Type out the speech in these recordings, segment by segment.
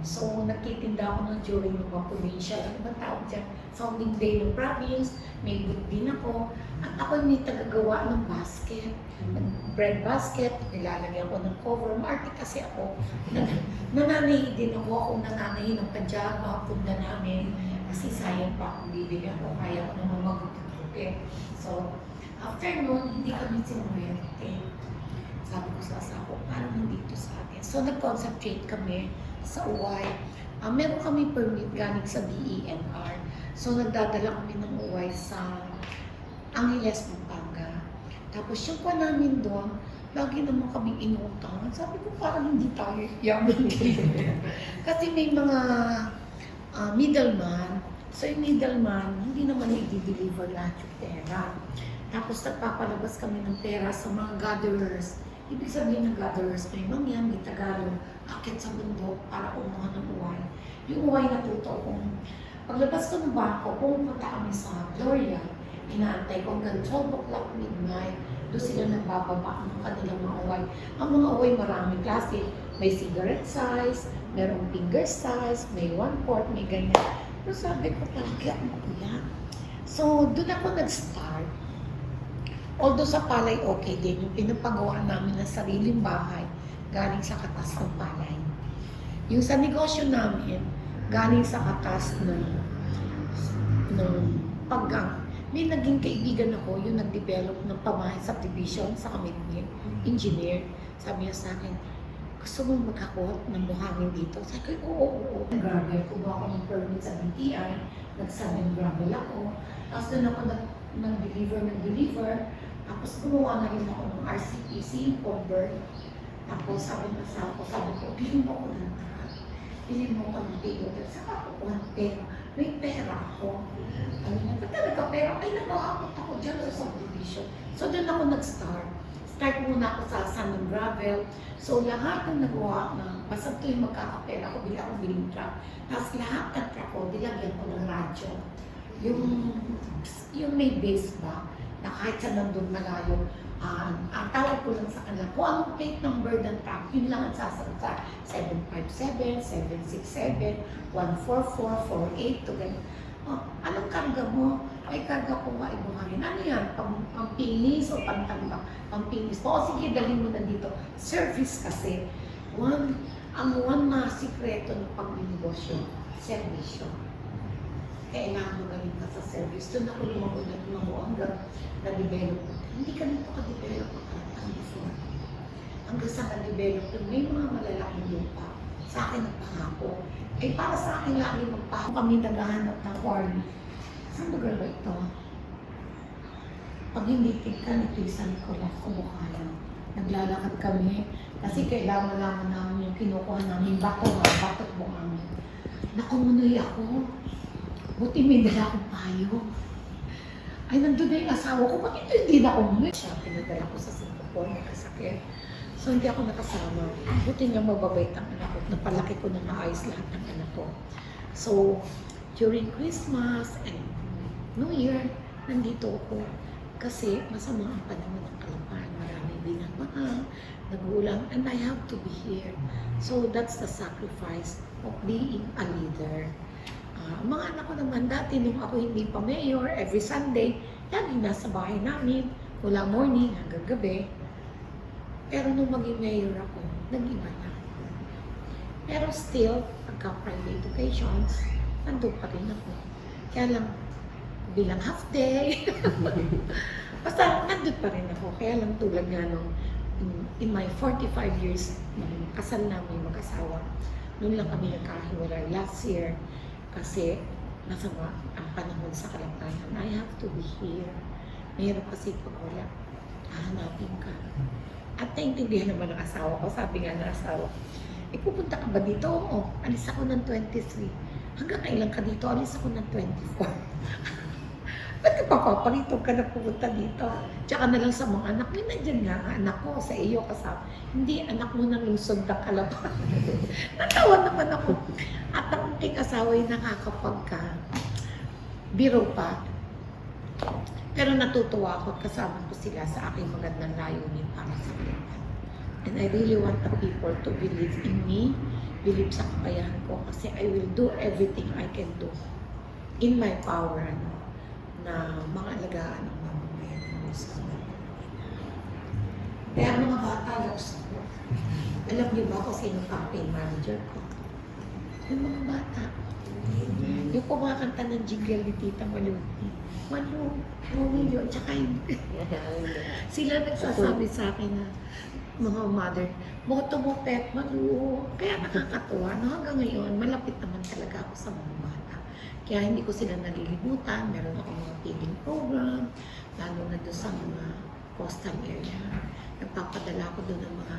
So, nagtitinda ako ng during ng mga provincial, ano ba tawag dyan? Founding day ng province, may booth din ako. At ako may tagagawa ng basket, bread basket, nilalagyan ko ng cover. Maarte kasi ako. Nananahi din ako nananahi ng pajama, punda namin. Kasi sayang pa akong bibili ako, kaya ko naman mag-tutupi. So, after nun, hindi kami sinuwerte. Sabi ko sa asawa ko, parang hindi ito sa atin. So, nag-concentrate kami sa uway. Meron kami permit galing sa DENR. So, nagdadala kami ng uway sa Angeles, Pampanga. Tapos yung pa namin doon, lagi naman kaming inutang. Sabi ko, parang hindi tayo yaman. Kasi may mga middleman. So, yung middleman, hindi naman i-deliver lahat yung pera. Tapos, nagpapalabas kami ng pera sa mga gatherers. Ibig sabihin ng gatherers, may mangyan, may Tagalog, akit sa bundok para kumuha ng uway. Yung uway na totoo, kung paglabas ko ng bangko, pumunta kami sa Gloria, inaantay ko hanggang 12 o'clock midnight, doon sila nagbababa ng kanilang mga uway. Ang mga uway maraming klase, may cigarette size, merong finger size, may 1/4, may ganyan. Pero sabi ko, talaga ano kuya? So, doon ako nag-start. Although sa palay, okay din. Yung pinapagawa namin ng sariling bahay, galing sa katas ng palay. Yung sa negosyo namin, galing sa katas ng paggang. May naging kaibigan ako, yung nag-develop ng pamahay subdivision sa Kamigmin, engineer. Sabi niya sa akin, gusto mo magkakot ng buhangin dito? Sabi ko, oo. Gravel, kuha ako ng permit sa BTI, nag-7 gravel ako. Tapos doon ako nag-deliver. Tapos gumawa na rin ako ng RCPC, cover. Tapos sabi ko, bilhin mo ko ng truck. Bilhin mo ko ng tigot. Saka ako ng pera. May pera ako. Ano nga, ba't talaga pera? Ay, nag-aakot ako dyan sa subdivision. So doon ako nag-start. Start muna ako sa sand and gravel. So lahat ng nagawa na, basta ito yung magkakapera ko, bila ako biling truck. Tapos lahat ng truck ko, dilagyan ko ng radyo. Yung may base ba, na kahit sa nandun malayo, ang tawag ko lang sa kanila, kung anong plate number ng truck, yun lang ang sasagot sa 757, 767, 144, 48, to ganyan. Anong karga mo? Ay, karga ko nga ibuhangin. Ano yan? Pampinis o pantambak? Pampinis po. O sige, dalhin mo na dito. Service kasi. Ang one na sikreto ng pagnegosyo, servisyo. Kailangan magaling ka sa service. Doon ako lumagulat hanggang na-develop. Hindi ka nito ka-develop ang before. Hanggang sa na-develop doon, may mga malalaking lupa. Sa akin nagpangako. Eh para sa akin lagi magpangako. Kami naghahanap ng quarry. Saan lugar ba ito? Pag hindi tigkan, ito yung San Nicolas, Kubukalan. Naglalakad kami kasi kailangan naman namin yung kinukuha namin bato buhangin. Nakumunoy ako. Buti may dala akong payo. Ay, nandun na yung asawa ko. Bakit ito hindi na umuwi? Siya, pinadala ko sa Singapore, nakasakit. So, hindi ako nakasama. Buti nga mababait ang anak ko. Napalaki ko na maayos lahat ng anak ko. So, during Christmas and New Year, nandito ako. Kasi masama ang panahon ng kalapan. Marami binabaha, nagulang, and I have to be here. So, that's the sacrifice of being a leader. Mga anak ko naman dati, nung ako hindi pa mayor, every Sunday, lagi nasa bahay namin, mula morning hanggang gabi. Pero nung maging mayor ako, nag-iba na. Pero still, pagka-private occasions, nandun pa rin ako. Kaya lang, bilang half day, basta nandun pa rin ako. Kaya lang tulad nga nung, in my 45 years, kasal namin mag-asawa, noon lang kami nagkahiwalay last year. Kasi masama ang panahon sa Kalangkayan. I have to be here. Mayroon kasi pag wala, hahanapin ka. At naintindihan naman ng asawa ko. Sabi nga ng asawa, pupunta ka ba dito? Oo, alis ako ng 23. Hanggang kailan ka dito? Alis ako ng 24. Ba't ka papaparito ka na pupunta dito? Tsaka na lang sa mga anak, may nandyan nga anak ko sa iyo kasama. Hindi, anak mo ng lungsod ng Kalapan. Natawa naman ako. At ang aking asawa ay nakakapagka biro pa. Pero natutuwa ako at kasama ko sila sa aking magandang layunin para sa Kalapan. And I really want the people to believe in me believe sa kakayahan ko kasi I will do everything I can do in my power na mangalagaan ang mamamayan ng Luzon. Kaya mga bata, lakas ako. Alam niyo ba kung sino campaign manager ko? Yung mga bata. Yung kumakanta ng jingle ni Tita Maluti. Malu, tsaka yung... Sila nagsasabi sa akin na, mga mother, boto mo pet, Malu. Kaya nakakatuwa na hanggang ngayon, malapit naman talaga ako sa mga bata. Kaya hindi ko sila nalilimutan. Meron ako mga feeding program, lalo na doon sa mga coastal area. Nagpapadala ko doon ng mga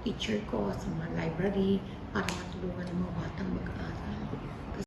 teacher ko sa mga library para matulungan ng mga batang mag-aaral.